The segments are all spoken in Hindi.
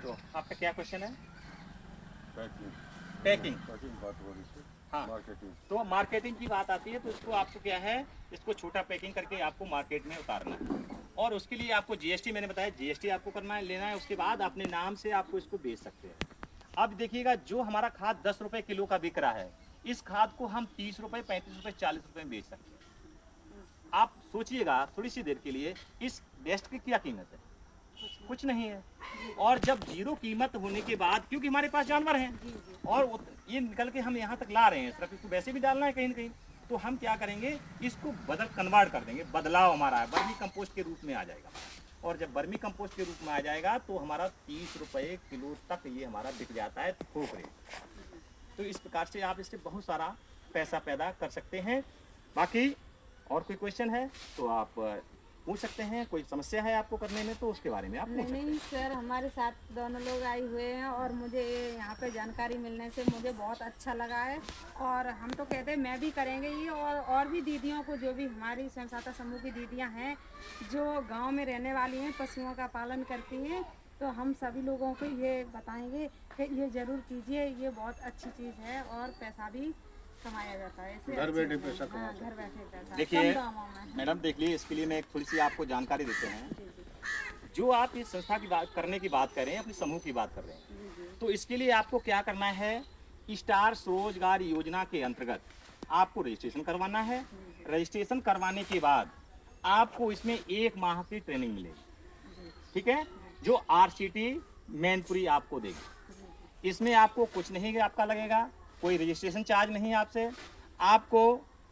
तो आपका क्या क्वेश्चन है? पैकिंग। पैकिंग। पैकिंग बात हो रही थी। हाँ, मार्केटिंग। तो मार्केटिंग की बात आती है तो इसको आपको क्या है, इसको छोटा पैकिंग करके आपको मार्केट में उतारना है। और उसके लिए आपको जीएसटी, मैंने बताया जीएसटी आपको करना है, लेना है। उसके बाद अपने नाम से आपको इसको बेच सकते हैं। अब देखिएगा, जो हमारा खाद 10 रुपये किलो का बिक रहा है, इस खाद को हम 30 रुपये, 35 रुपये, 40 रुपये में बेच सकते हैं। आप सोचिएगा थोड़ी सी देर के लिए, इस वेस्ट की क्या कीमत है? कुछ नहीं है। और जब जीरो कीमत होने के बाद, क्योंकि हमारे पास जानवर हैं और ये निकल के हम यहाँ तक ला रहे हैं, सिर्फ इसको वैसे भी डालना है कहीं ना कहीं, तो हम क्या करेंगे, इसको कन्वर्ट कर देंगे। बदलाव हमारा है, वर्मी कंपोस्ट के रूप में आ जाएगा। और जब वर्मी कंपोस्ट के रूप में आ जाएगा तो हमारा 30 रुपये किलो तक ये हमारा बिक जाता है थोक रेट। तो इस प्रकार से आप इससे बहुत सारा पैसा पैदा कर सकते हैं। बाकी और कोई क्वेश्चन है तो आप पूछ सकते हैं। कोई समस्या है आपको करने में तो उसके बारे में आप पूछ सकते हैं। नहीं सर, हमारे साथ दोनों लोग आए हुए हैं और मुझे यहाँ पे जानकारी मिलने से मुझे बहुत अच्छा लगा है। और हम तो कहते हैं मैं भी करेंगे ये, और भी दीदियों को, जो भी हमारी स्वयं सहायता समूह की दीदियाँ हैं जो गांव में रहने वाली हैं, पशुओं का पालन करती हैं, तो हम सभी लोगों को ये बताएंगे कि ये ज़रूर कीजिए। ये बहुत अच्छी चीज़ है और पैसा भी कमाया जाता है इससे। घर बैठे पैसा हाँ, घर बैठे पैसा देखिए कम दामों में। मैडम, देखिए इसके लिए मैं एक थोड़ी सी आपको जानकारी देते हैं। जी जी जो आप इस संस्था की बात करने की बात कर रहे हैं, अपने समूह की बात कर रहे हैं, जी जी तो इसके लिए आपको क्या करना है, स्टार स्वरोजगार योजना के अंतर्गत आपको रजिस्ट्रेशन करवाना है। रजिस्ट्रेशन करवाने के बाद आपको इसमें 1 माह की ट्रेनिंग मिलेगी, ठीक है, जो आरसीटी मैनपुरी आपको देगी। इसमें आपको कुछ नहीं आपका लगेगा, कोई रजिस्ट्रेशन चार्ज नहीं आपसे। आपको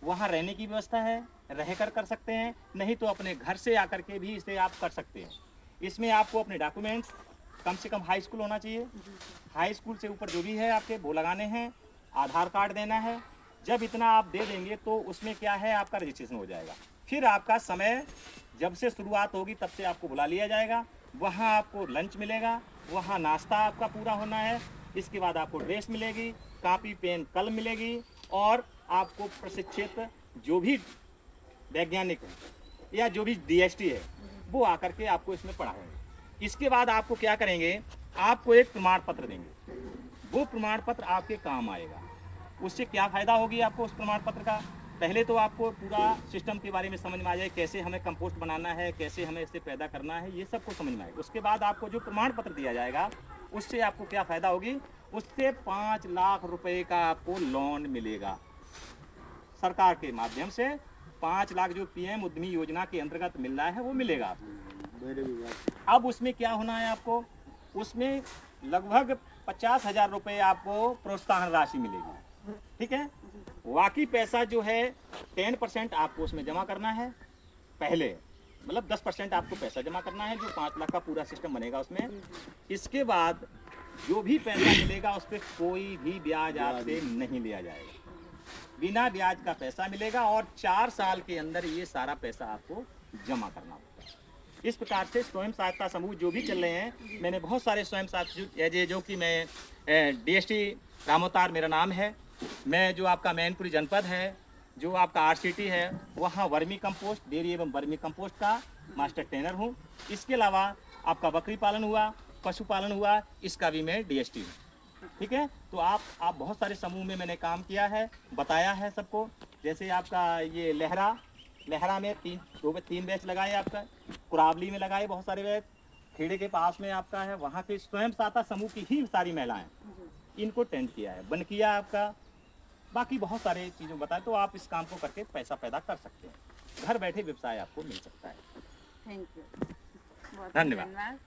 वहाँ रहने की व्यवस्था है, रहकर कर सकते हैं, नहीं तो अपने घर से आकर के भी इसे आप कर सकते हैं। इसमें आपको अपने डॉक्यूमेंट्स कम से कम हाई स्कूल होना चाहिए, हाई स्कूल से ऊपर जो भी है आपके वो लगाने हैं, आधार कार्ड देना है। जब इतना आप दे देंगे तो उसमें क्या है, आपका रजिस्ट्रेशन हो जाएगा। फिर आपका समय जब से शुरुआत होगी तब से आपको बुला लिया जाएगा। वहाँ आपको लंच मिलेगा, वहाँ नाश्ता आपका पूरा होना है। इसके बाद आपको ड्रेस मिलेगी, कापी पेन कलम मिलेगी, और आपको प्रशिक्षित जो भी वैज्ञानिक है या जो भी डीएसटी है वो आकर के आपको इसमें पढ़ाएंगे। इसके बाद आपको क्या करेंगे, आपको एक प्रमाण पत्र देंगे। वो प्रमाण पत्र आपके काम आएगा। उससे क्या फ़ायदा होगी आपको उस प्रमाण पत्र का? पहले तो आपको पूरा सिस्टम के बारे में समझ में आ जाए, कैसे हमें कंपोस्ट बनाना है, कैसे हमें इसे पैदा करना है, ये सब कुछ समझ में आएगा। उसके बाद आपको जो प्रमाण पत्र दिया जाएगा उससे आपको क्या फ़ायदा होगी, उससे 5 लाख रुपए का आपको लोन मिलेगा सरकार के माध्यम से। 5 लाख जो पीएम उद्यमी योजना के अंतर्गत मिल रहा है वो मिलेगा आपको। मेरे भी बात। अब उसमें क्या होना है आपको, उसमें लगभग 50,000 रुपये आपको प्रोत्साहन राशि मिलेगी, ठीक है। बाकी पैसा जो है 10% आपको उसमें जमा करना है पहले, मतलब 10% आपको पैसा जमा करना है, जो 5 लाख का पूरा सिस्टम बनेगा उसमें। इसके बाद जो भी पैसा मिलेगा उस पर कोई भी ब्याज आपसे नहीं लिया जाएगा, बिना ब्याज का पैसा मिलेगा। और 4 साल के अंदर ये सारा पैसा आपको जमा करना होगा। इस प्रकार से स्वयं सहायता समूह जो भी चल रहे हैं, मैंने बहुत सारे स्वयं सहायता, जो कि मैं डीएसटी रामोतार मेरा नाम है, मैं जो आपका मैनपुरी जनपद है, जो आपका आरसीटी है, वहाँ वर्मी कंपोस्ट, डेयरी एवं वर्मी कंपोस्ट का मास्टर ट्रेनर हूँ। इसके अलावा आपका बकरी पालन हुआ, पशुपालन हुआ, इसका भी मैं डीएसटी हूँ, ठीक है। तो आप बहुत सारे समूह में मैंने काम किया है, बताया है सबको। जैसे आपका ये लहरा में 3 बैच लगाए, आपका कुरावली में लगाए बहुत सारे बैच, खेड़े के पास में आपका है, वहाँ के स्वयं सहायता समूह की ही सारी महिलाएं, इनको टेंड किया है, बन किया आपका। बाकी बहुत सारे चीज़ों बताए, तो आप इस काम को करके पैसा पैदा कर सकते हैं। घर बैठे व्यवसाय आपको मिल सकता है। थैंक यू, बहुत धन्यवाद। धन्यवाद।